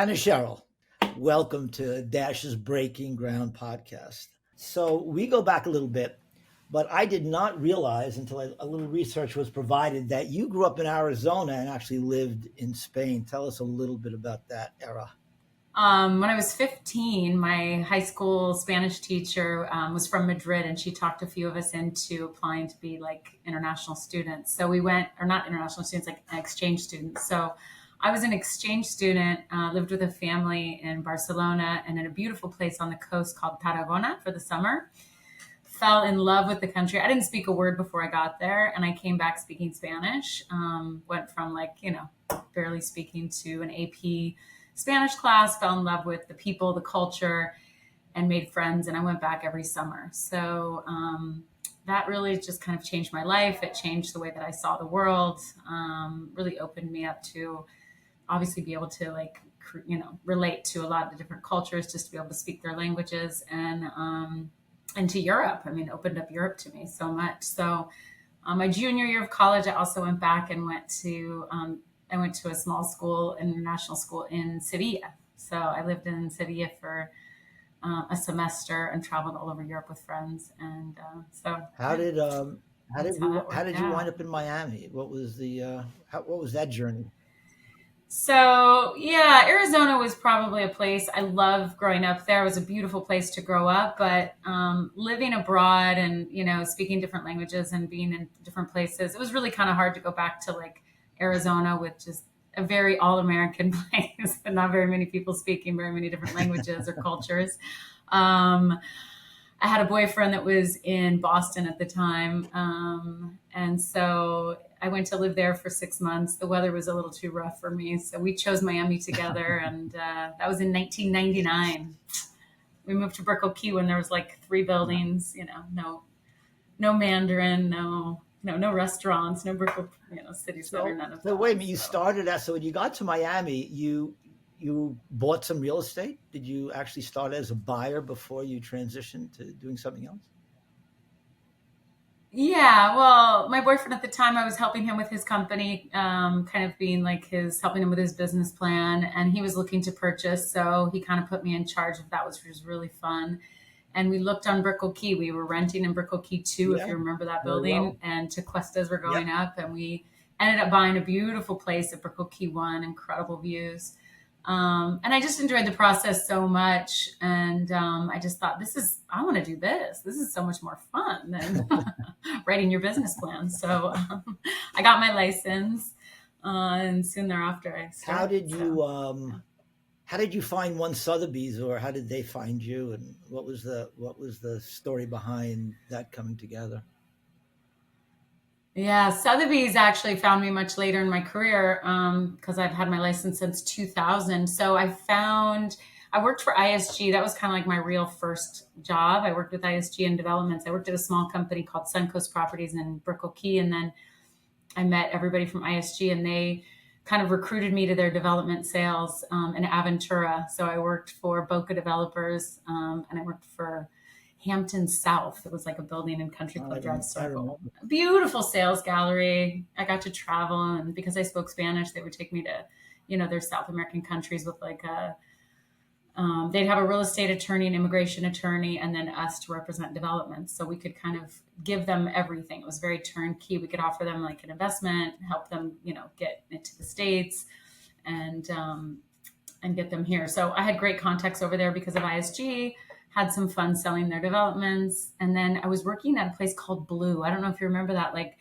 Anna Sherrill, welcome to Dash's Breaking Ground podcast. So we go back a little bit, but I did not realize until a little research was provided that you grew up in Arizona and actually lived in Spain. Tell us a little bit about that era. When I was 15, my high school Spanish teacher was from Madrid, and she talked a few of us into applying to be like international students. So we went, or not international students, like exchange students. So I was an exchange student, lived with a family in Barcelona and in a beautiful place on the coast called Tarragona for the summer. Fell in love with the country. I didn't speak a word before I got there, and I came back speaking Spanish. Went from barely speaking to an AP Spanish class, fell in love with the people, the culture, and made friends. And I went back every summer. So that really just kind of changed my life. It changed the way that I saw the world, really opened me up to obviously be able to relate to a lot of the different cultures, just to be able to speak their languages, and to Europe. I mean, it opened up Europe to me so much. So my junior year of college, I also went back and went to a small school, international school in Sevilla. So I lived in Sevilla for a semester and traveled all over Europe with friends. And How did you wind up in Miami? What was what was that journey? So yeah, Arizona was probably a place I loved growing up there. It was a beautiful place to grow up, but living abroad and, speaking different languages and being in different places, it was really kind of hard to go back to like Arizona, which is a very all-American place, but not very many people speaking very many different languages or cultures. I had a boyfriend that was in Boston at the time. And so I went to live there for 6 months. The weather was a little too rough for me. So we chose Miami together. And that was in 1999. We moved to Brickell Key when there was like 3 buildings, no Mandarin, no restaurants, no Brickell, city center, none of that. So wait a minute, you started out, so when you got to Miami, you bought some real estate? Did you actually start as a buyer before you transitioned to doing something else? Yeah, well, my boyfriend at the time, I was helping him with his company, kind of being like helping him with his business plan, and he was looking to purchase, so he kind of put me in charge of that, which was really fun. And we looked on Brickell Key. We were renting in Brickell Key 2, if you remember that building, Well. and Tequestas were going up, and we ended up buying a beautiful place at Brickell Key 1, incredible views. And I just enjoyed the process so much. And I just thought, I want to do this. This is so much more fun than writing your business plan. So I got my license, and soon thereafter I started. How did you find One Sotheby's, or how did they find you? And what was the story behind that coming together? Yeah, Sotheby's actually found me much later in my career because I've had my license since 2000. So I worked for ISG. That was kind of like my real first job. I worked with ISG in developments. I worked at a small company called Suncoast Properties in Brickell Key. And then I met everybody from ISG, and they kind of recruited me to their development sales in Aventura. So I worked for Boca Developers, and I worked for Hampton South. It was like a building in Country Club Drive Circle. Beautiful sales gallery. I got to travel, and because I spoke Spanish, they would take me to, their South American countries with they'd have a real estate attorney, an immigration attorney, and then us to represent developments. So we could kind of give them everything. It was very turnkey. We could offer them like an investment, help them, get into the States and get them here. So I had great contacts over there because of ISG. Had some fun selling their developments. And then I was working at a place called Blue. I don't know if you remember that, like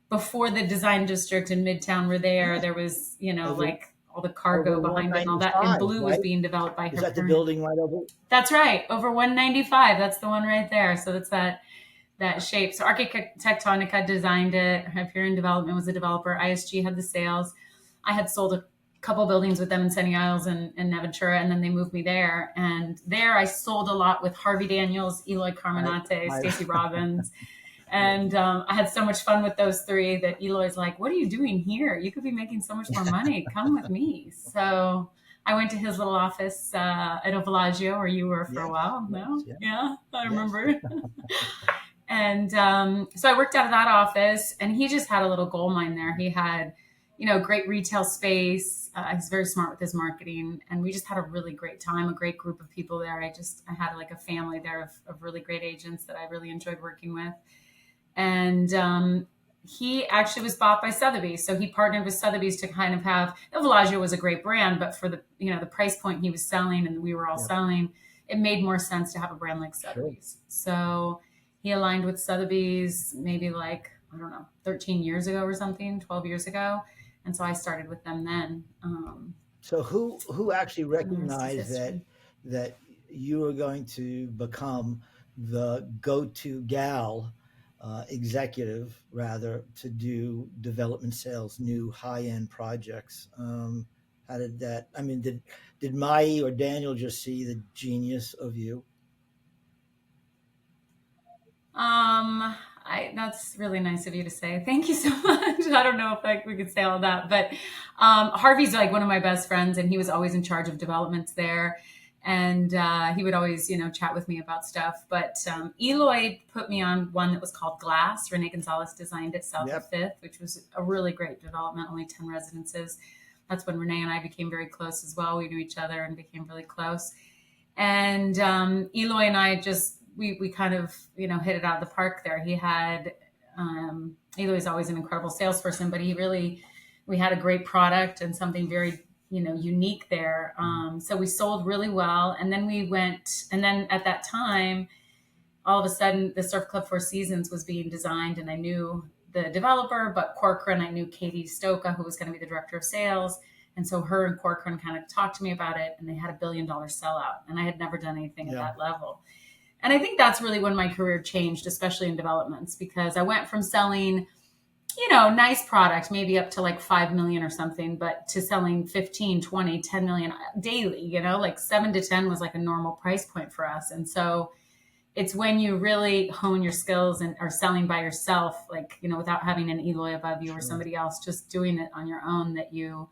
before the design district in Midtown were there, there was, like all the cargo behind it and all that. And Blue was being developed by her. Is that the building right over? That's right. Over 195. That's the one right there. So that's that shape. So Arquitectonica designed it. Hyperion Development was a developer. ISG had the sales. I had sold a couple buildings with them in Sunny Isles and Aventura, and then they moved me there. And there I sold a lot with Harvey Daniels, Eloy Carminate, Stacey Robbins. And I had so much fun with those 3 that Eloy's like, what are you doing here? You could be making so much more money. Come with me. So I went to his little office at Ovallagio, where you were for a while. No? Yeah, I remember. And so I worked out of that office, and he just had a little gold mine there. He had great retail space. He's very smart with his marketing, and we just had a really great time, a great group of people there. I had like a family there of really great agents that I really enjoyed working with. And he actually was bought by Sotheby's, so he partnered with Sotheby's to kind of have. Villaggio was a great brand, but for the price point he was selling and we were all Yep. selling, it made more sense to have a brand like Sure. Sotheby's. So he aligned with Sotheby's maybe like, I don't know, 13 years ago or something, 12 years ago, and so I started with them then. So who actually And the rest is recognized history. that you were going to become the go-to gal, executive rather, to do development sales, new high-end projects? How did that? I mean, did Mai or Daniel just see the genius of you? That's really nice of you to say. Thank you so much. I don't know if we could say all that, but Harvey's like one of my best friends, and he was always in charge of developments there, and he would always, chat with me about stuff. But Eloy put me on one that was called Glass. Renee Gonzalez designed it south of Yep. Fifth, which was a really great development, only 10 residences. That's when Renee and I became very close as well. We knew each other and became really close. And Eloy and I just we kind of hit it out of the park there. He had Eloy's always an incredible salesperson, but we had a great product and something very unique there. So we sold really well, and then we went, and then at that time, all of a sudden, the Surf Club Four Seasons was being designed, and I knew the developer, but Corcoran, I knew Katie Stoka, who was going to be the director of sales. And so her and Corcoran kind of talked to me about it, and they had $1 billion sellout, and I had never done anything at Yeah. that level. And I think that's really when my career changed, especially in developments, because I went from selling, nice product, maybe up to like 5 million or something, but to selling 15, 20, 10 million daily, like 7 to 10 was like a normal price point for us. And so it's when you really hone your skills and are selling by yourself, like, without having an Eloy above you or Sure. somebody else, just doing it on your own, that you,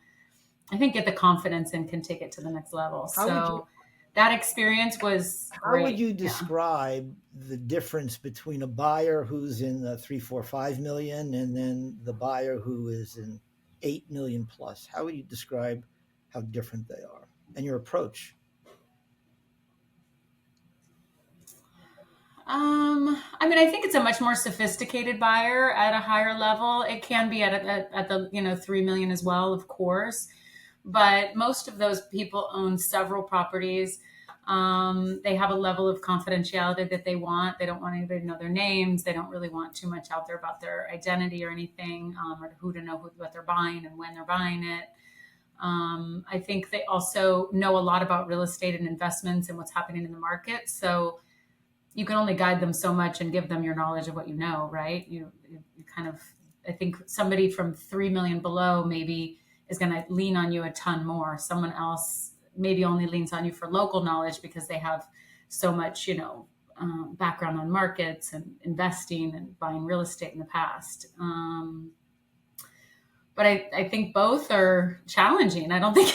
I think, get the confidence and can take it to the next level. How would you So that experience was how would great. you Yeah. describe the difference between a buyer who's in the 3, 4, 5 million and then the buyer who is in 8 million plus? How would you describe how different they are and your approach? I mean, I think it's a much more sophisticated buyer at a higher level. It can be at the 3 million as well, of course, but most of those people own several properties. They have a level of confidentiality that they want. They don't want anybody to know their names. They don't really want too much out there about their identity or anything, or who to know what they're buying and when they're buying it. I think they also know a lot about real estate and investments and what's happening in the market. So you can only guide them so much and give them your knowledge of what you know, right? You kind of, I think somebody from 3 million below maybe is going to lean on you a ton more. Someone else maybe only leans on you for local knowledge because they have so much, background on markets and investing and buying real estate in the past. But I think both are challenging. I don't think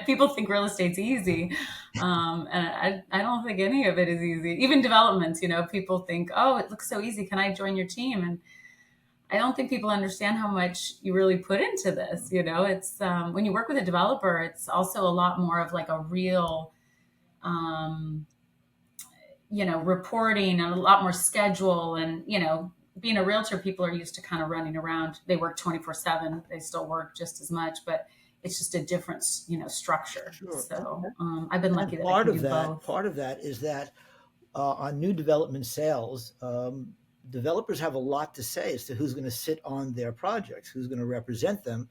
people think real estate's easy. And I don't think any of it is easy. Even developments, people think, oh, it looks so easy. Can I join your team? And I don't think people understand how much you really put into this. It's when you work with a developer, it's also a lot more of like a real, um, reporting and a lot more schedule. And, being a realtor, people are used to kind of running around. They work 24/7. They still work just as much, but it's just a different, structure. Sure. So I've been lucky And that I can do both. part of that is that on new development sales, developers have a lot to say as to who's going to sit on their projects, who's going to represent them.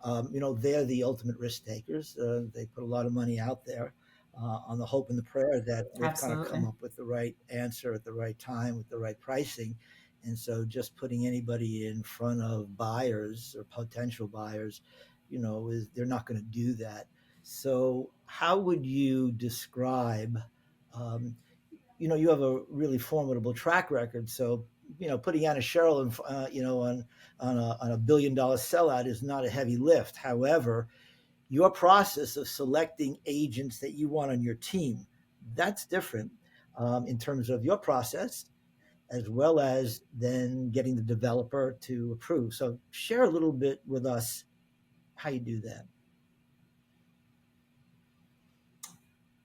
They're the ultimate risk takers. They put a lot of money out there on the hope and the prayer that they've kind of come Absolutely. up with the right answer at the right time with the right pricing. And so just putting anybody in front of buyers or potential buyers, is they're not going to do that. So how would you describe, um, you have a really formidable track record. So, putting Anna Sherrill in, on a $1 billion sellout is not a heavy lift. However, your process of selecting agents that you want on your team, that's different in terms of your process, as well as then getting the developer to approve. So share a little bit with us how you do that?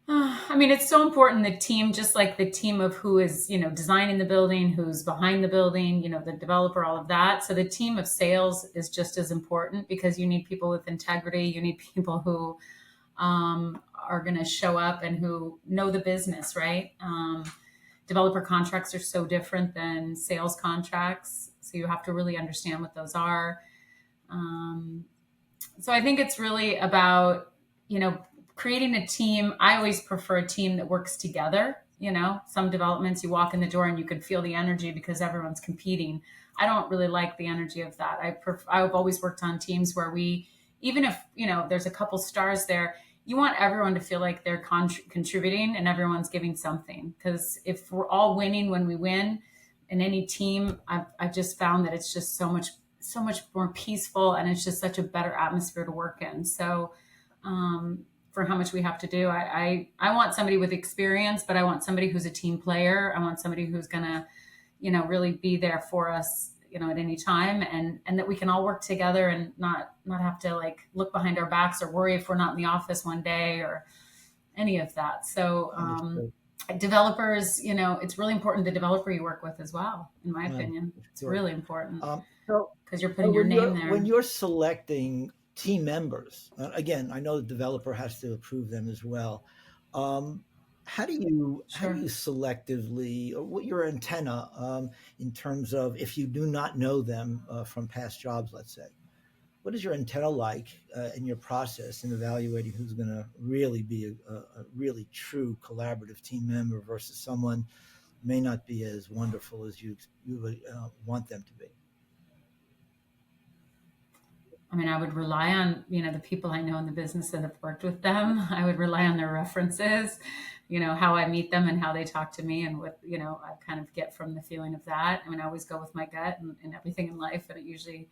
I mean, it's so important the team, just like the team of who is, designing the building, who's behind the building, the developer, all of that. So the team of sales is just as important because you need people with integrity. You need people who are going to show up and who know the business, right? Developer contracts are so different than sales contracts. So you have to really understand what those are. Um, so I think it's really about, creating a team. I always prefer a team that works together. Some developments you walk in the door and you can feel the energy because everyone's competing. I don't really like the energy of that. I've always worked on teams where even if, there's a couple stars there, you want everyone to feel like they're contributing and everyone's giving something. Because if we're all winning when we win in any team, I've just found that it's just so much more peaceful, and it's just such a better atmosphere to work in. So, for how much we have to do, I want somebody with experience, but I want somebody who's a team player. I want somebody who's gonna, really be there for us, at any time, and that we can all work together and not have to like look behind our backs or worry if we're not in the office one day or any of that. So, developers, it's really important the developer you work with as well, in my opinion. It's really important So, because you're putting your name there. when you're selecting team members, again, I know the developer has to approve them as well. Um, how do Sure. you selectively, or what your antenna, in terms of if you do not know them from past jobs, let's say, what is your antenna like in your process in evaluating who's going to really be a really true collaborative team member versus someone may not be as wonderful as you would want them to be? I mean, I would rely on, the people I know in the business that have worked with them. I would rely on their references, how I meet them and how they talk to me and what, I kind of get from the feeling of that. I mean, I always go with my gut and everything in life, and it usually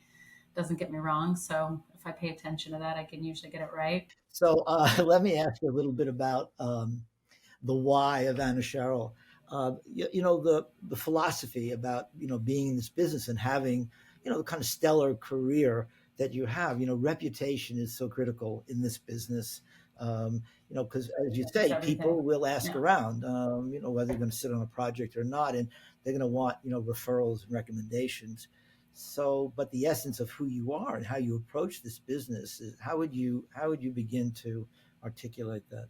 doesn't get me wrong. So if I pay attention to that, I can usually get it right. So let me ask you a little bit about the why of Anna Sherrill. The philosophy about being in this business and having the kind of stellar career that you have. Reputation is so critical in this business. Because as you It's say, everything. people will ask Yeah. around, whether they're going to sit on a project or not, and they're going to want referrals and recommendations. So, but the essence of who you are and how you approach this business is how would you begin to articulate that?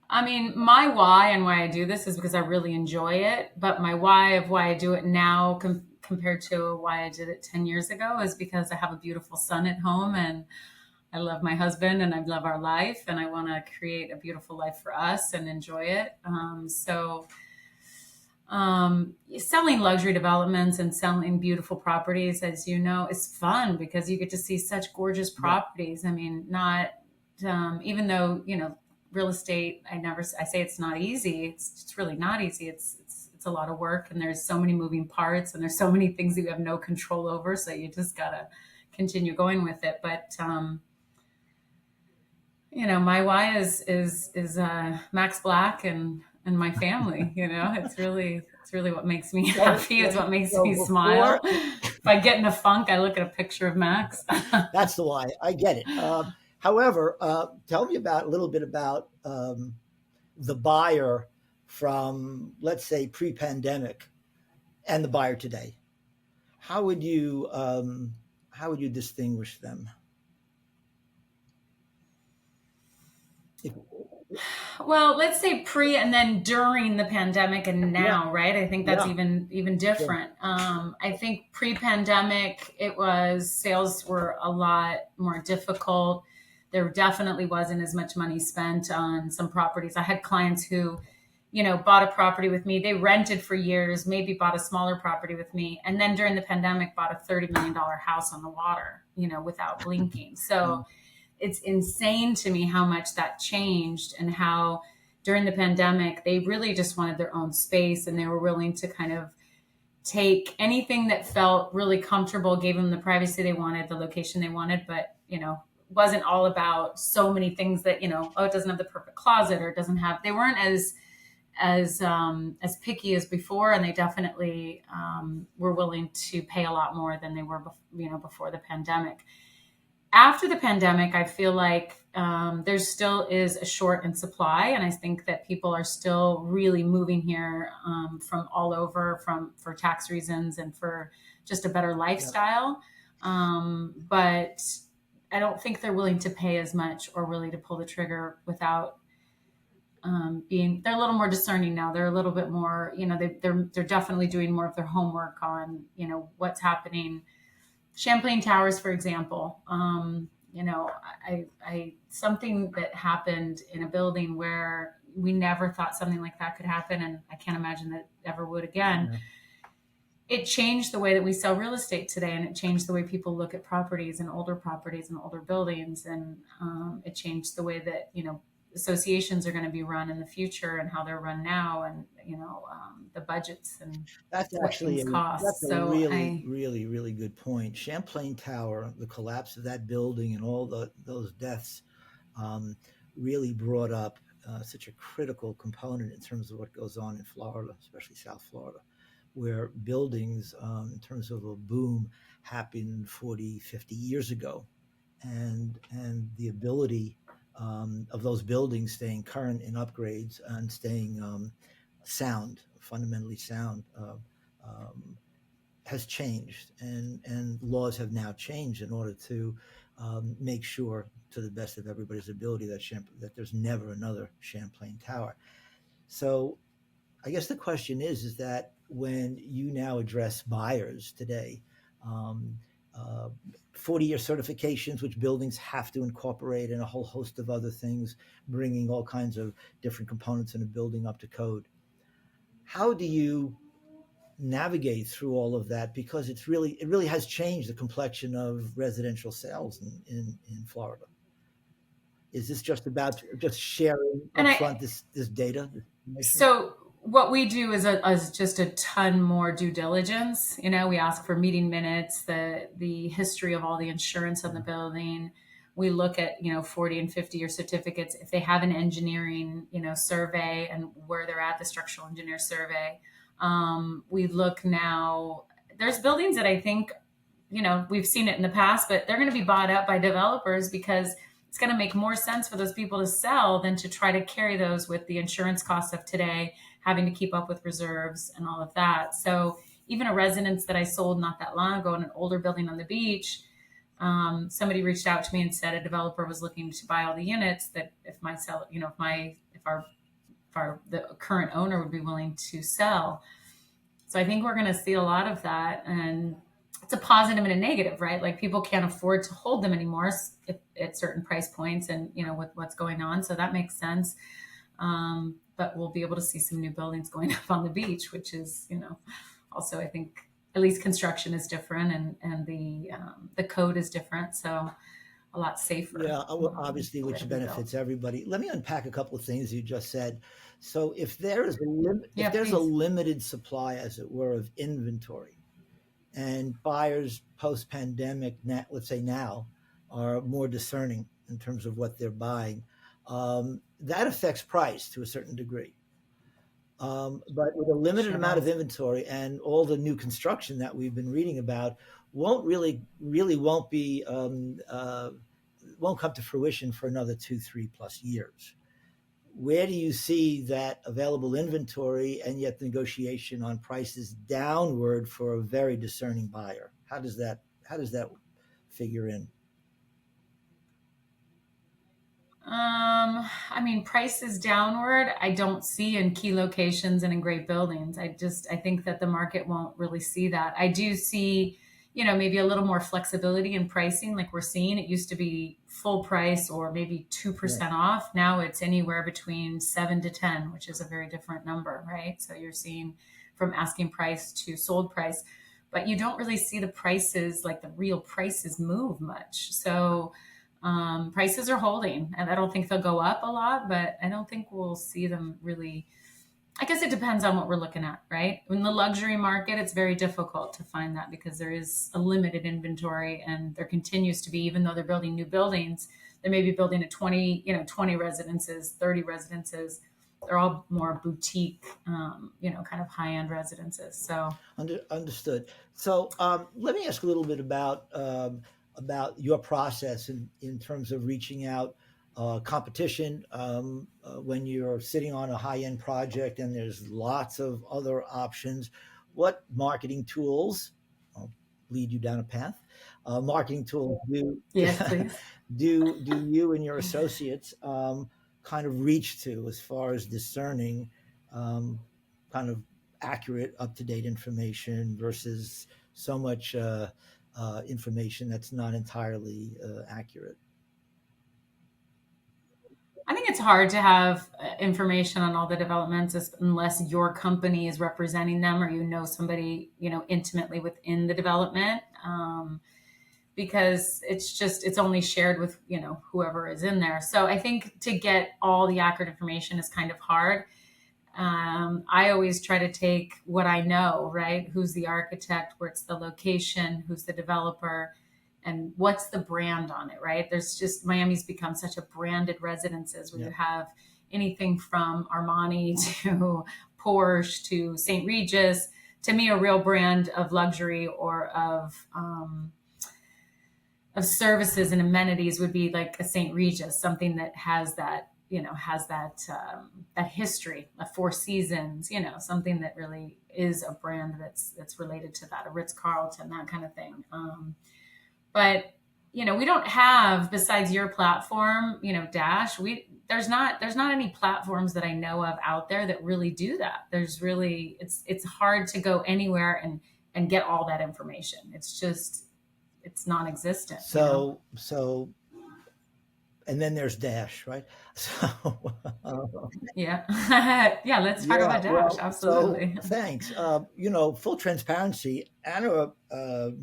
I mean, my why and why I do this is because I really enjoy it. But my why of why I do it now compared to why I did it 10 years ago is because I have a beautiful son at home, and I love my husband and I love our life, and I want to create a beautiful life for us and enjoy it. Selling luxury developments and selling beautiful properties, as you know, is fun because you get to see such gorgeous Yeah. properties. I mean, not even though real estate. I say it's not easy. It's really not easy. It's a lot of work, and there's so many moving parts, and there's so many things that you have no control over. So you just gotta continue going with it. But my why is Max Black and my family. It's really what makes me So, happy. It's what makes so me smile. before If I get in a funk, I look at a picture of Max. that's the why. I get it. However, tell me about a little bit about the buyer from, let's say, pre-pandemic and the buyer today. How would you distinguish them? If, Well, let's say pre and then during the pandemic and yeah, now, right? I think that's yeah, even sure. different. I think pre-pandemic, it was sales were a lot more difficult. There definitely wasn't as much money spent on some properties. I had clients who, bought a property with me. They rented for years, maybe bought a smaller property with me, and then during the pandemic, bought a $30 million house on the water, without blinking. Wow. So it's insane to me how much that changed, and how during the pandemic they really just wanted their own space, and they were willing to kind of take anything that felt really comfortable, gave them the privacy they wanted, the location they wanted, but wasn't all about so many things that oh, it doesn't have the perfect closet, or it doesn't have, they weren't as as picky as before, and they definitely were willing to pay a lot more than they were, before the pandemic. After the pandemic, I feel like there still is a short in supply, and I think that people are still really moving here from all over, for tax reasons and for just a better Yeah. lifestyle. But I don't think they're willing to pay as much or really to pull the trigger without they're a little more discerning now. They're a little bit more, they're definitely doing more of their homework on, what's happening. Champlain Towers, for example, something that happened in a building where we never thought something like that could happen, and I can't imagine that it ever would again. Yeah. It changed the way that we sell real estate today, and it changed the way people look at properties and older buildings, and it changed the way that associations are going to be run in the future and how they're run now, and the budgets and That's what actually things that's cost. a So really, I really, really good point. Champlain Tower, the collapse of that building and all those deaths, um, really brought up such a critical component in terms of what goes on in Florida, especially South Florida, where buildings, in terms of a boom, happened 40, 50 years ago, and the ability of those buildings staying current in upgrades and staying sound, fundamentally sound, um, has changed, and laws have now changed in order to make sure, to the best of everybody's ability, that there's never another Champlain Tower. So, I guess the question is that when you now address buyers today, um, uh, 40-year certifications, which buildings have to incorporate, and a whole host of other things, bringing all kinds of different components in a building up to code. How do you navigate through all of that, because it really has changed the complexion of residential sales in Florida? Is this just about just sharing and I upfront this data, this information? So what we do is just a ton more due diligence. We ask for meeting minutes, the history of all the insurance on the building. We look at 40 and 50-year certificates. If they have an engineering survey and where they're at, the structural engineer survey. We look now. There's buildings that I think we've seen it in the past, but they're going to be bought up by developers because it's going to make more sense for those people to sell than to try to carry those with the insurance costs of today, having to keep up with reserves and all of that. So even a residence that I sold not that long ago in an older building on the beach, somebody reached out to me and said a developer was looking to buy all the units, that if my sell, if our the current owner would be willing to sell. So I think we're going to see a lot of that, and it's a positive and a negative, right? Like people can't afford to hold them anymore at certain price points, and with what's going on. So that makes sense. But we'll be able to see some new buildings going up on the beach, which is also, I think, at least construction is different, and the code is different, so a lot safer Yeah, obviously, the way which it'll be built. benefits everybody. Let me unpack a couple of things you just said. So, if Yeah, there's a please. limited supply, as it were, of inventory, and buyers post pandemic, let's say now, are more discerning in terms of what they're buying, that affects price to a certain degree. But with a limited Sure amount of does. inventory and all the new construction that we've been reading about, won't really won't come to fruition for another 2, 3+ years. Where do you see that available inventory and yet the negotiation on prices downward for a very discerning buyer? How does that figure in? I mean, prices downward, I don't see in key locations and in great buildings. I think that the market won't really see that. I do see, maybe a little more flexibility in pricing, like we're seeing. It used to be full price or maybe Yeah. 2% off. Now it's anywhere between 7 to 10, which is a very different number, right? So you're seeing from asking price to sold price, but you don't really see the prices, like the real prices, move much. So prices are holding, and I don't think they'll go up a lot, but I don't think we'll see them really. I guess it depends on what we're looking at, right? In the luxury market, it's very difficult to find that because there is a limited inventory, and there continues to be, even though they're building new buildings, they may be building a 20 residences, 30 residences. they're all more boutique, kind of high end residences. So Understood. So let me ask a little bit about your process in terms of reaching out competition when you're sitting on a high end project and there's lots of other options. What marketing tools? I'll lead you down a path. Marketing tools do yes, please. do you and your associates kind of reach to as far as discerning um, kind of accurate, up to date information versus so much information that's not entirely accurate. I think it's hard to have information on all the developments unless your company is representing them or you know somebody, intimately within the development. Because it's only shared with, whoever is in there. So I think to get all the accurate information is kind of hard. I always try to take what I know, right? Who's the architect, where's the location, who's the developer, and what's the brand on it, right? There's just Miami's become such a branded residences where Yeah. you have anything from Armani to Porsche to St. Regis. To me, a real brand of luxury or of services and amenities would be like a St. Regis, something that has that, that history, a Four Seasons, something that really is a brand that's related to that, a Ritz Carlton, that kind of thing. But we don't have, besides your platform, Dash. There's not any platforms that I know of out there that really do that. There's really it's hard to go anywhere and get all that information. It's non-existent. So and then there's Dash, right? So uh, Yeah. Yeah, let's talk yeah, about Dash. well, so Absolutely. thanks. Full transparency, Anna,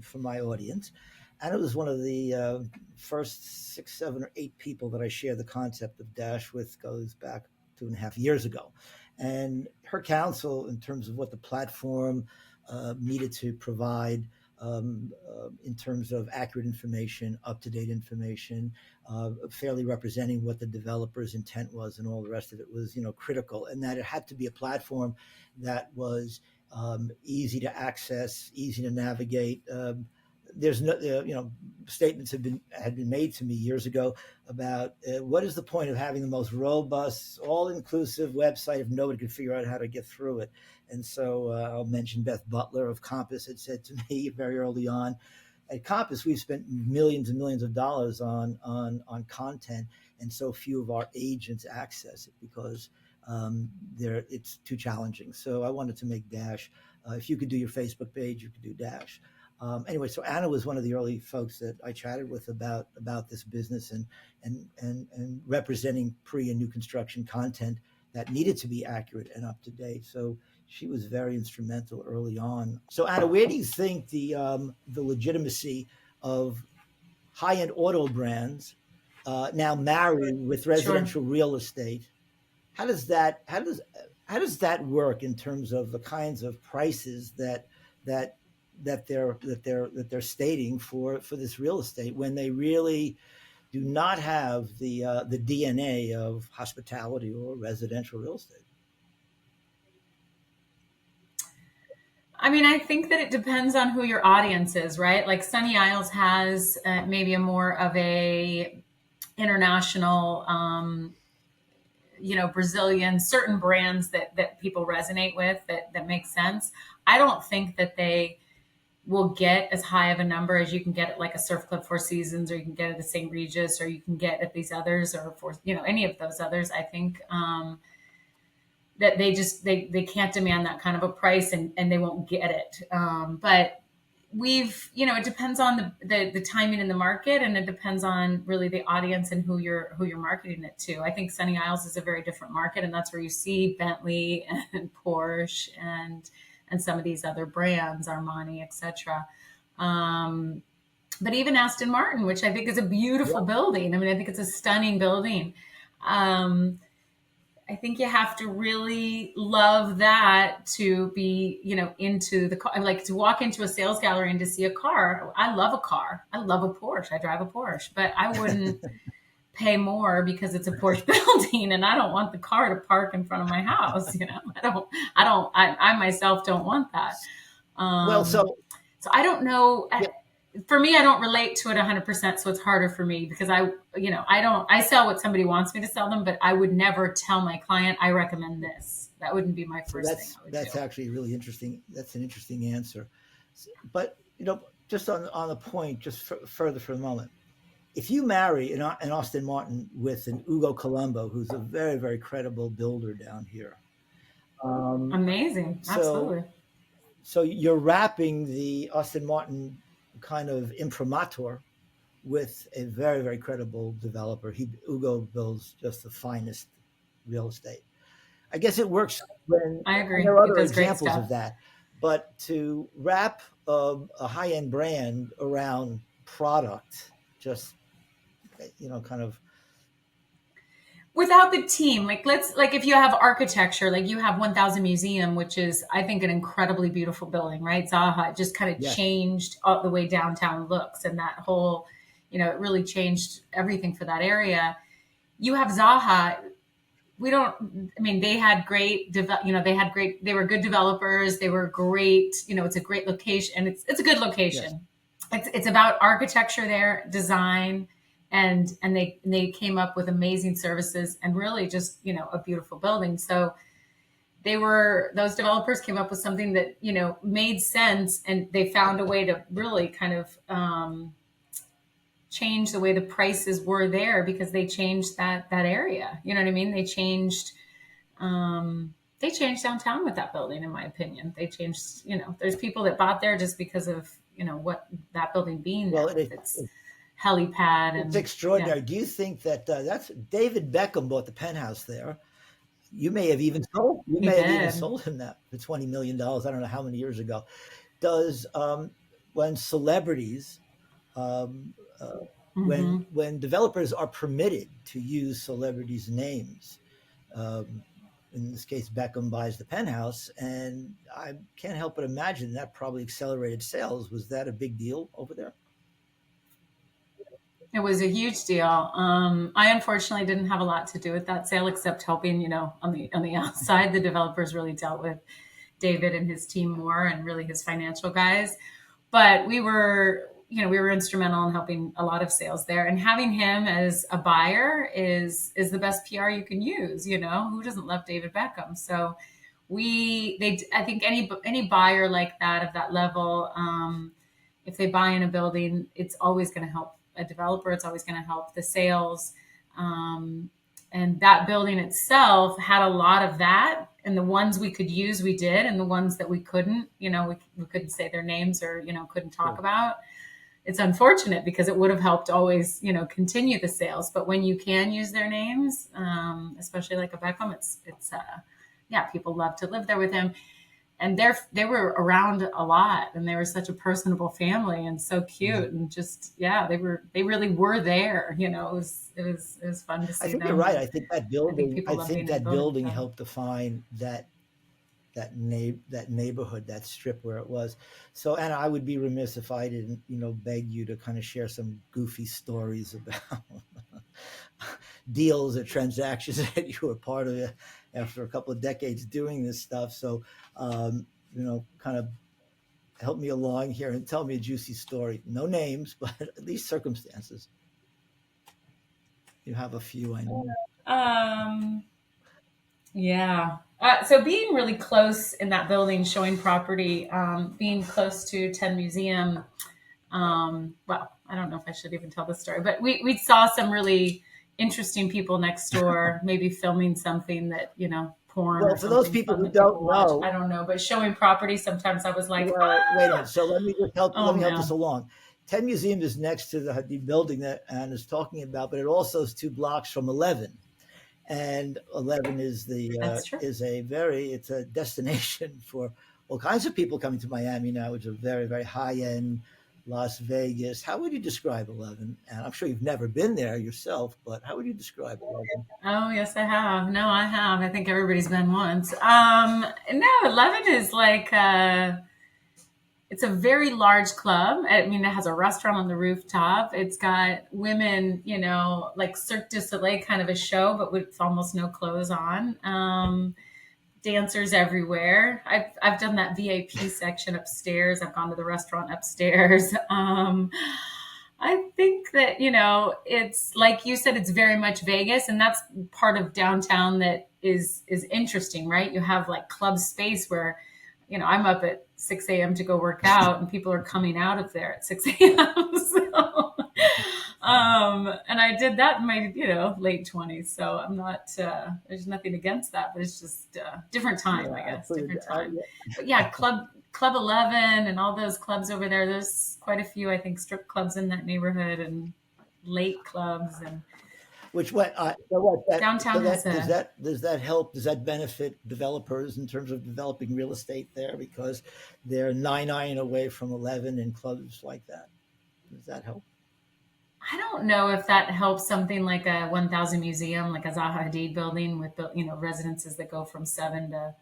for my audience, Anna was one of the first 6, 7, or 8 people that I shared the concept of Dash with, goes back 2.5 years ago. And her counsel in terms of what the platform needed to provide in terms of accurate information, up to date information, fairly representing what the developer's intent was, and all the rest of it was, critical, and that it had to be a platform that was easy to access, easy to navigate. There's no, statements had been made to me years ago about what is the point of having the most robust, all-inclusive website if nobody can figure out how to get through it. And so I'll mention Beth Butler of Compass had said to me very early on, at Compass, we've spent millions and millions of dollars on content, and so few of our agents access it because it's too challenging. So I wanted to make Dash. If you could do your Facebook page, you could do Dash. Anyway, so Anna was one of the early folks that I chatted with about this business and representing pre and new construction content that needed to be accurate and up to date. So she was very instrumental early on. So Anna, where do you think the legitimacy of high end auto brands now married with Sure. residential real estate? How does that work in terms of the kinds of prices that they're stating for this real estate when they really do not have the DNA of hospitality or residential real estate? I mean, I think that it depends on who your audience is, right? Like Sunny Isles has maybe a more of a international, Brazilian, certain brands that people resonate with that make sense. I don't think that they will get as high of a number as you can get at like a Surf Club Four Seasons, or you can get at the St. Regis, or you can get at these others, or for any of those others. I think that they can't demand that kind of a price, and they won't get it. But it depends on the timing in the market, and it depends on really the audience and who you're marketing it to. I think Sunny Isles is a very different market, and that's where you see Bentley and Porsche and some of these other brands, Armani, etc. But even Aston Martin, which I think is a beautiful Yeah. building. I mean, I think it's a stunning building. Um, I think you have to really love that to be, into the car. Like to walk into a sales gallery and to see a car. I love a car. I love a Porsche. I drive a Porsche, but I wouldn't pay more because it's a Porsche building, and I don't want the car to park in front of my house. I myself don't want that. Well, Um, so so I don't know. yeah, For me, I don't relate to it 100%. So it's harder for me because I sell what somebody wants me to sell them, but I would never tell my client, I recommend this. That wouldn't be my so first thing I would do. that's actually really interesting. That's an interesting answer. But just on the point, just further for a moment, if you marry an Austin Martin with an Ugo Colombo, who's a very, very credible builder down here, um, Amazing. so Absolutely. so you're wrapping the Austin Martin kind of imprimatur with a very, very credible developer. Ugo builds just the finest real estate. I guess it works when, I and agree. there are It other does great examples of stuff. that. But to wrap a high end brand around product, just kind of Without the team, like if you have architecture, like you have 1000 Museum, which is I think an incredibly beautiful building, right? Zaha just kind of yes, changed all the way downtown looks, and that whole, it really changed everything for that area. You have Zaha. We don't, I mean, they had great they were good developers, they were great, it's a great location, and it's a good yes. location. It's about architecture there, design, and they came up with amazing services and really just a beautiful building. So those developers came up with something that made sense, and they found a way to really kind of change the way the prices were there because they changed that area. You know what I mean? They changed downtown with that building, in my opinion. They changed, there's people that bought there just because of, what that building being Well, there with its helipad it's and yeah, extraordinary. Do you think that that's David Beckham bought the penthouse there? You he may have even did. sold him that for $20 million. I don't know how many years ago. Does when celebrities um, uh, Hmm. when developers are permitted to use celebrities' names. Um, in this case, Beckham buys the penthouse, and I can't help but imagine that probably accelerated sales. Was that a big deal over there? It was a huge deal. I unfortunately didn't have a lot to do with that sale except helping, on the outside. The developers really dealt with David and his team more, and really his financial guys. But we were instrumental in helping a lot of sales there. And having him as a buyer is the best PR you can use. Who doesn't love David Beckham? So I think any buyer like that of that level, if they buy in a building, it's always going to help a developer. It's always going to help the sales. Um, and that building itself had a lot of that. And the ones we could use, we did. And the ones that we couldn't, we couldn't say their names or, couldn't talk Sure. about. It's unfortunate because it would have helped always, continue the sales. But when you can use their names, especially like a Beckham, yeah, people love to live there with him. And they were around a lot, and they were such a personable family and so Yeah. cute, and just yeah, they really were there. It was fun to I see think you're them, right. and I think people I love think being in the that building. building So helped define that neighborhood, that strip where it was. So, Anna, I would be remiss if I didn't, beg you to kind of share some goofy stories about deals or transactions that you were part of after a couple of decades doing this stuff. So, kind of help me along here and tell me a juicy story. No names, but at least circumstances. You have a few, I know. um, yeah. So being really close in that building, showing property, being close to 10 Museum. Well, I don't know if I should even tell this story, but we saw some really interesting people next door, maybe filming something that, porn Well, or for those something people fun who that people don't watch. I know, don't know, but showing property, sometimes I was like, well, wait a minute. ah, So let oh me help this man, along. 10 Museum is next to the building that Anne is talking about, but it also is 2 blocks from 11. And 11 that's true. it's a destination for all kinds of people coming to Miami now. It's a very, very high end Las Vegas. How would you describe 11? And I'm sure you've never been there yourself, but how would you describe 11? Oh yes, I have. No, I have. I think everybody's been once. No, 11 is like, it's a very large club. I mean, it has a restaurant on the rooftop. It's got women, like Cirque du Soleil kind of a show, but with almost no clothes on. Dancers everywhere. I've done that VIP section upstairs. I've gone to the restaurant upstairs. I think that, it's like you said, it's very much Vegas, and that's part of downtown that is interesting, right? You have like club space where, I'm up at 6 a.m. to go work out, and people are coming out of there at 6 a.m. So, and I did that in my, late 20s. So I'm not, there's nothing against that, but it's just different time, I Yeah, guess, different time. yeah. But yeah, Club 11 and all those clubs over there. There's quite a few, I think, strip clubs in that neighborhood and late clubs and Which what so what that so downtown has that a does that help? Does that benefit developers in terms of developing real estate there because they're 9 away from 11 in clubs like that? Does that help? I don't know if that helps something like a 1000 museum, like a Zaha Hadid building with the, residences that go from 7 to,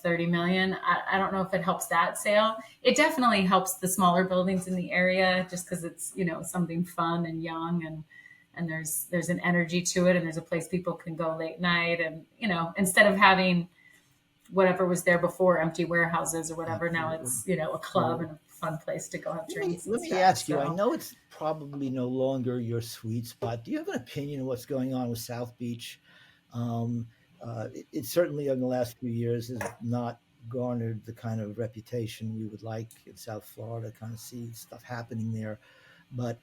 30 million. I don't know if it helps that sale. It definitely helps the smaller buildings in the area just because it's, something fun and young and there's an energy to it and there's a place people can go late night and, instead of having whatever was there before, empty warehouses or whatever, now Absolutely. it's, a club and a fun place to go have drinks and Let me stuff. ask you. I So know it's probably no longer your sweet spot. Do you have an opinion of what's going on with South Beach? Um, it certainly in the last few years has not garnered the kind of reputation we would like in South Florida. Kind of see stuff happening there, but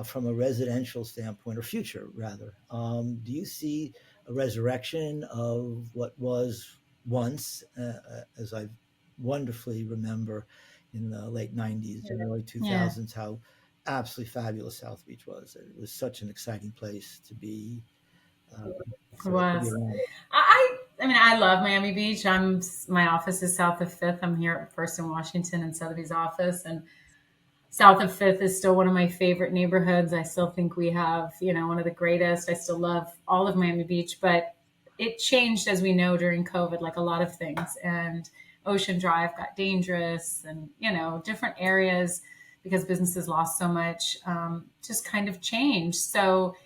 from a residential standpoint, or future rather, do you see a resurrection of what was once, as I wonderfully remember in the late 90s and early yeah. 2000s, how absolutely fabulous South Beach was. It was such an exciting place to be, uh, It to be was. around. I mean, I love Miami Beach. My office is south of Fifth. I'm here at First in Washington in Sotheby's office, and south of Fifth is still one of my favorite neighborhoods. I still think we have, one of the greatest. I still love all of Miami Beach, but it changed as we know during COVID, like a lot of things. And Ocean Drive got dangerous, and different areas because businesses lost so much, just kind of changed. So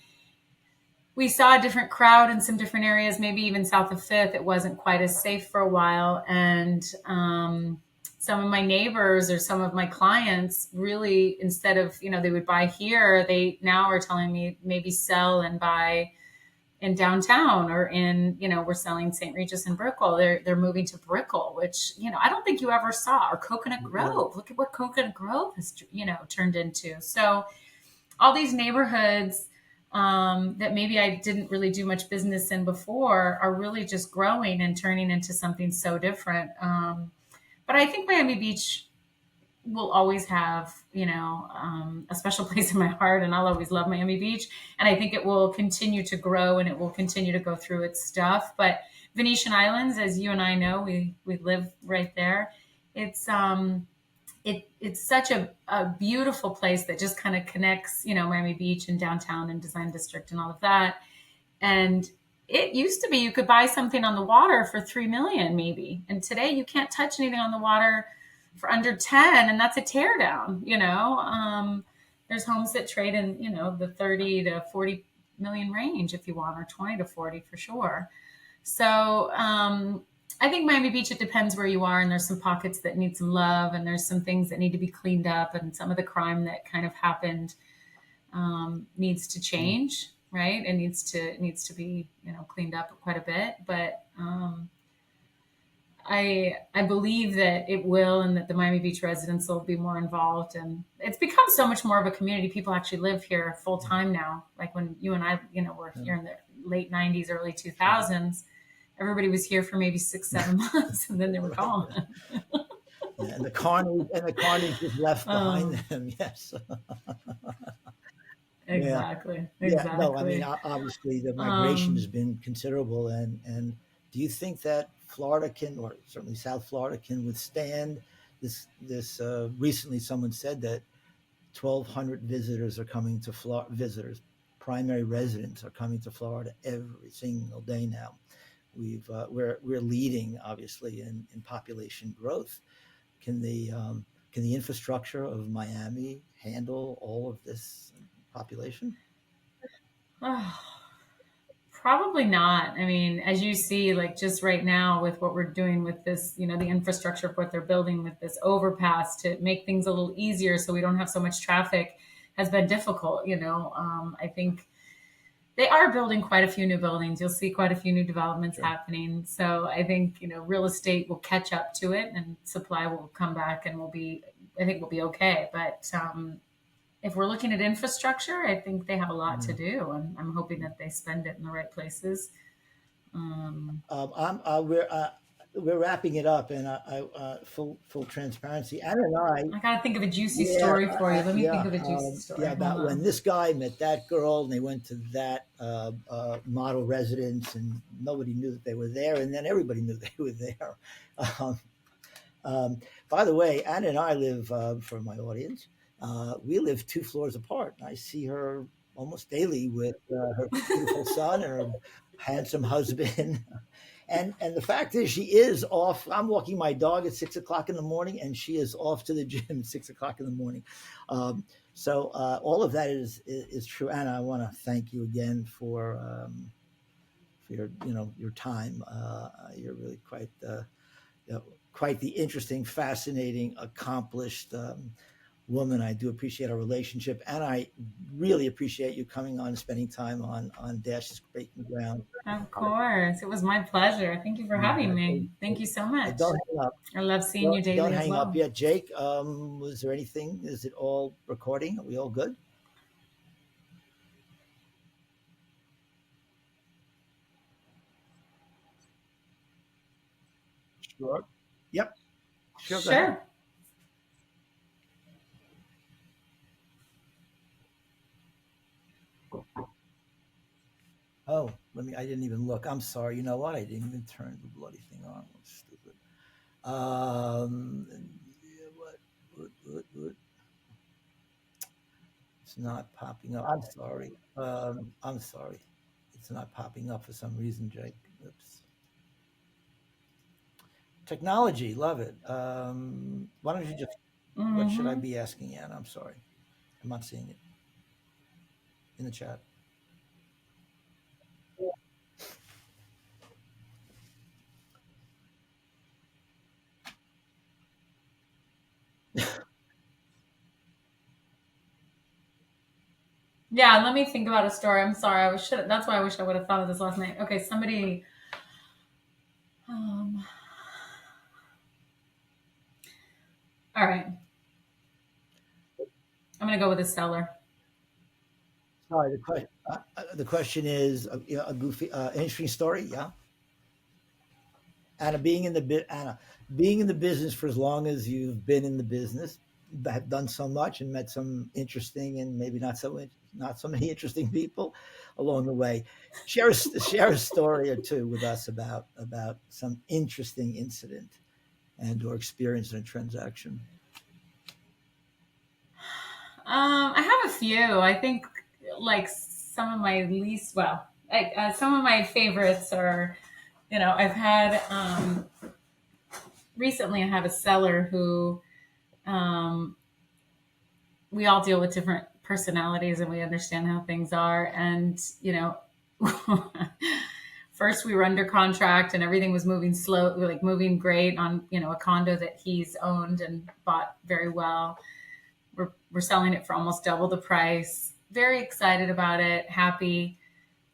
we saw a different crowd in some different areas, maybe even south of Fifth. It wasn't quite as safe for a while. And some of my neighbors or some of my clients really, instead of, they would buy here, they now are telling me maybe sell and buy in downtown or in, we're selling St. Regis and Brickell. They're moving to Brickell, which, I don't think you ever saw, or Coconut Right. Grove. Look at what Coconut Grove has, turned into. So all these neighborhoods that maybe I didn't really do much business in before are really just growing and turning into something so different. But I think Miami Beach will always have, a special place in my heart, and I'll always love Miami Beach. And I think it will continue to grow and it will continue to go through its stuff. But Venetian Islands, as you and I know, we live right there. It's it's such a beautiful place that just kind of connects, Miami Beach and downtown and Design District and all of that. And it used to be you could buy something on the water for 3 million maybe, and today you can't touch anything on the water for under 10, and that's a tear down. There's homes that trade in the 30 to 40 million range if you want, or 20 to 40 for sure. So I think Miami Beach, it depends where you are, and there's some pockets that need some love, and there's some things that need to be cleaned up, and some of the crime that kind of happened needs to change, right? It needs to be cleaned up quite a bit, but I believe that it will, and that the Miami Beach residents will be more involved, and it's become so much more of a community. People actually live here full time now. Like when you and I, were Yeah, here in the late '90s, early sure. 2000s, everybody was here for maybe 6, 7 months, and then they were Right. gone. Yeah, and the carnage was left behind um, them. Yes. Yeah. exactly, Yeah. No, I mean, exactly. obviously the migration has Um, been considerable, and do you think that Florida can, or certainly South Florida, can withstand this? Recently, someone said that 1,200 visitors are coming to Florida. Visitors, primary residents, are coming to Florida every single day now. We're leading obviously in population growth. Can the can the infrastructure of Miami handle all of this population? Oh, probably not. I mean, as you see, like just right now with what we're doing with this, the infrastructure of what they're building with this overpass to make things a little easier so we don't have so much traffic has been difficult. I think they are building quite a few new buildings. You'll see quite a few new developments Sure. happening. So I think, real estate will catch up to it and supply will come back and I think we'll be okay. But if we're looking at infrastructure, I think they have a lot to Yeah. do. And I'm hoping that they spend it in the right places. I'm we're wrapping it up, and full transparency. Anna and I, I got to think of a juicy yeah, story for you. Let me think yeah, of a juicy story. yeah, Hold about when on. this guy met that girl, and they went to that model residence, and nobody knew that they were there, and then everybody knew they were there. Um, um, by the way, Anna and I live, for my audience, we live 2 floors apart. I see her almost daily with her beautiful son and her handsome husband. And the fact is, she is off. I'm walking my dog at 6 o'clock in the morning, and she is off to the gym at 6 o'clock in the morning. Um, so all of that is true. Anna, I want to thank you again for your time. You're really quite the interesting, fascinating, accomplished woman. I do appreciate our relationship, and I really appreciate you coming on and spending time on Dash's Breaking Ground. Of course. It was my pleasure. Thank you for having me. Thank you so much. Don't hang up. I love seeing you Don't daily as hang up well. yet, Jake. Was there anything? Is it all recording? Are we all good? Sure. Yep. Sure. Go ahead. Sure. Oh, let me. I didn't even look. I'm sorry. You know what? I didn't even turn the bloody thing on. That's stupid. Yeah, what? It's not popping up. I'm sorry. I'm sorry. It's not popping up for some reason, Jake. Oops. Technology, love it. Why don't you just? What should I Hmm. be asking Anna? I'm sorry. I'm not seeing it in the chat. Yeah, let me think about a story. I'm sorry. That's why I wish I would have thought of this last night. Okay, somebody. Um, all right. I'm going to go with a seller. Sorry, the question is a goofy, interesting story. Yeah, Anna, being in the business for as long as you've been in the business, have done so much and met some interesting and maybe not so many interesting people along the way. Share a story or two with us about some interesting incident and or experience in a transaction. I have a few. I think like some of my least, well, some of my favorites are, I've had, recently I have a seller who, um, we all deal with different personalities and we understand how things are. And, first we were under contract and everything was moving slow, like moving great on, a condo that he's owned and bought very well. We're selling it for almost double the price. Very excited about it, happy.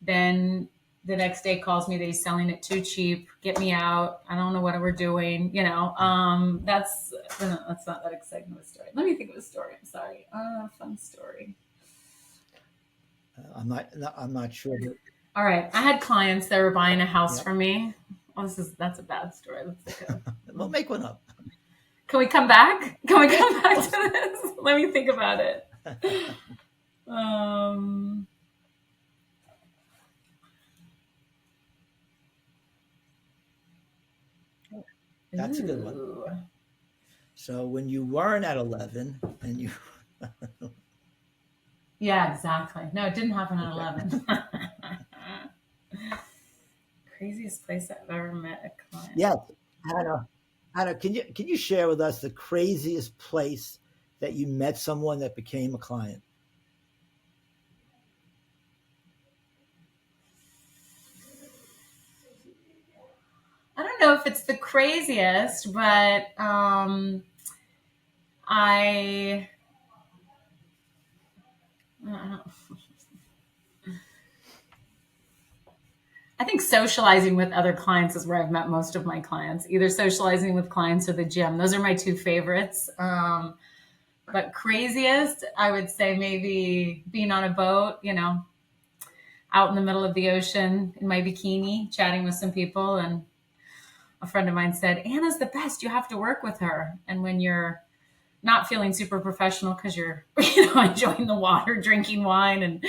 Then the next day calls me that he's selling it too cheap. Get me out. I don't know what we're doing. That's not that exciting of a story. Let me think of a story. I'm sorry. Fun story. I'm not sure. That, All right. I had clients that were buying a house yep. from me. Oh, that's a bad story. Let's think of, We'll make one up. can we come back? Can we Yeah. come back to this? Let me think about it. Um, That's a good one. ooh. So when you weren't at 11 and you Yeah, exactly. No, it didn't happen at okay. 11. Craziest place I've ever met a client. Yes, Anna. Anna, can you share with us the craziest place that you met someone that became a client? I don't know if it's the craziest, but I, uh, I think socializing with other clients is where I've met most of my clients. Either socializing with clients or the gym. Those are my two favorites. But craziest, I would say maybe being on a boat, out in the middle of the ocean in my bikini, chatting with some people. And a friend of mine said, Anna's the best. You have to work with her. And when you're not feeling super professional because you're, enjoying the water, drinking wine, and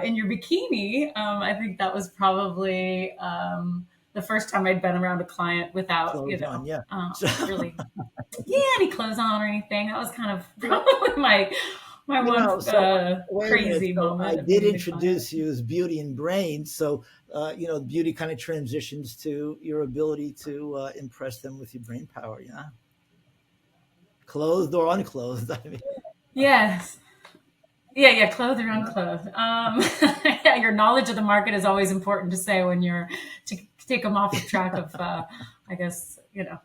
in your bikini, I think that was probably the first time I'd been around a client without, Clothes on, yeah. So, really, any clothes on or anything. That was kind of probably my one so wait a minute. crazy So I moment of did meeting a client. introduce you as Beauty and Brains. So, beauty kind of transitions to your ability to impress them with your brain power. Yeah, clothed or unclothed. I mean, Yes. Yeah, clothed or unclothed. Yeah, your knowledge of the market is always important to say when you're to take them off of track of, I guess,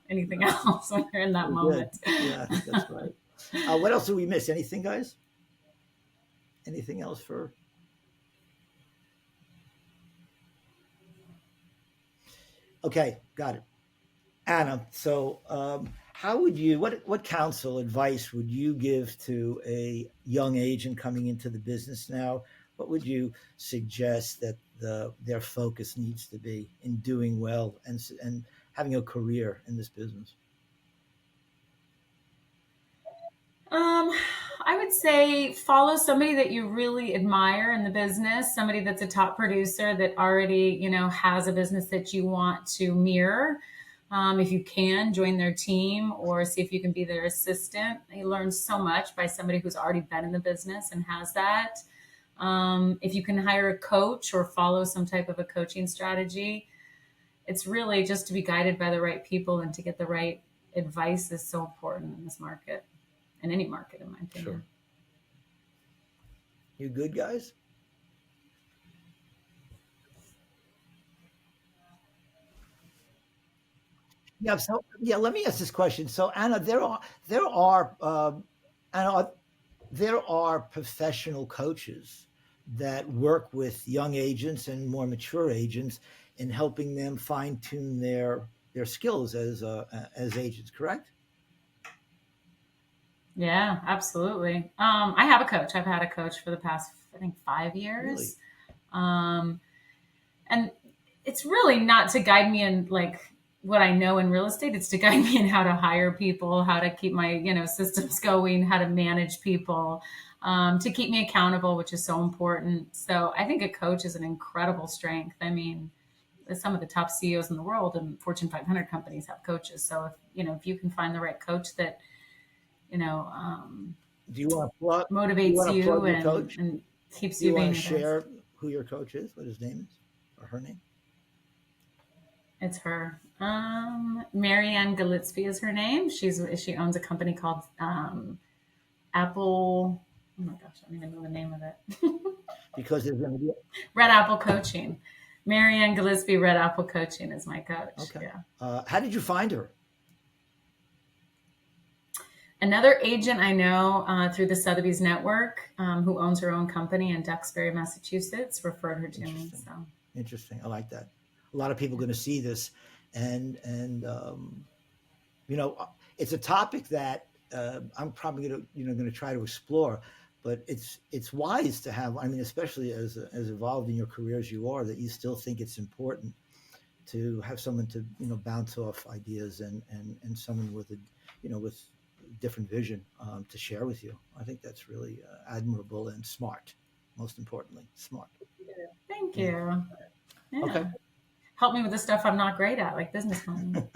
anything else when you're in that very good. moment. Yeah, I think that's right. What else did we miss? Anything, guys? Anything else for? Okay, got it. Anna, so how would you, what counsel, advice would you give to a young agent coming into the business now? What would you suggest that their focus needs to be in doing well and having a career in this business? Um, I would say follow somebody that you really admire in the business, somebody that's a top producer that already, has a business that you want to mirror. If you can, join their team or see if you can be their assistant. You learn so much by somebody who's already been in the business and has that. If you can hire a coach or follow some type of a coaching strategy, it's really just to be guided by the right people and to get the right advice is so important in this market, in any market, in my Sure. opinion. You good, guys? Yeah. So yeah, let me ask this question. So Anna, Anna, there are professional coaches that work with young agents and more mature agents in helping them fine tune their skills as agents. Correct? Yeah, absolutely. I have a coach. I've had a coach for the past, I think, five Really? years. Um, and it's really not to guide me in like what I know in real estate. It's to guide me in how to hire people, how to keep my, systems going, how to manage people, to keep me accountable, which is so important. So I think a coach is an incredible strength. I mean, some of the top CEOs in the world and Fortune 500 companies have coaches. So if you can find the right coach that, you know, um, Do you want to plug? Do you motivates want to you plug your and, coach? and keeps Do you you want being to your best. share who your coach is? What his name is or her name? It's her. Marianne Gillespie is her name. She owns a company called Apple. Oh my gosh, I don't even know the name of it. Because there's going to be Red Apple Coaching. Marianne Gillespie, Red Apple Coaching is my coach. okay. Yeah. How did you find her? Another agent I know through the Sotheby's Network, who owns her own company in Duxbury, Massachusetts, referred her to me. Interesting. So Interesting. I like that. A lot of people are going to see this, and you know, it's a topic that I'm probably going to try to explore. But it's wise to have. I mean, especially as evolved in your career as you are, that you still think it's important to have someone to bounce off ideas and someone with a with different vision to share with you. I think that's really admirable and smart. Most importantly, smart. thank Yeah. you. Okay. Yeah. Help me with the stuff I'm not great at, like business planning.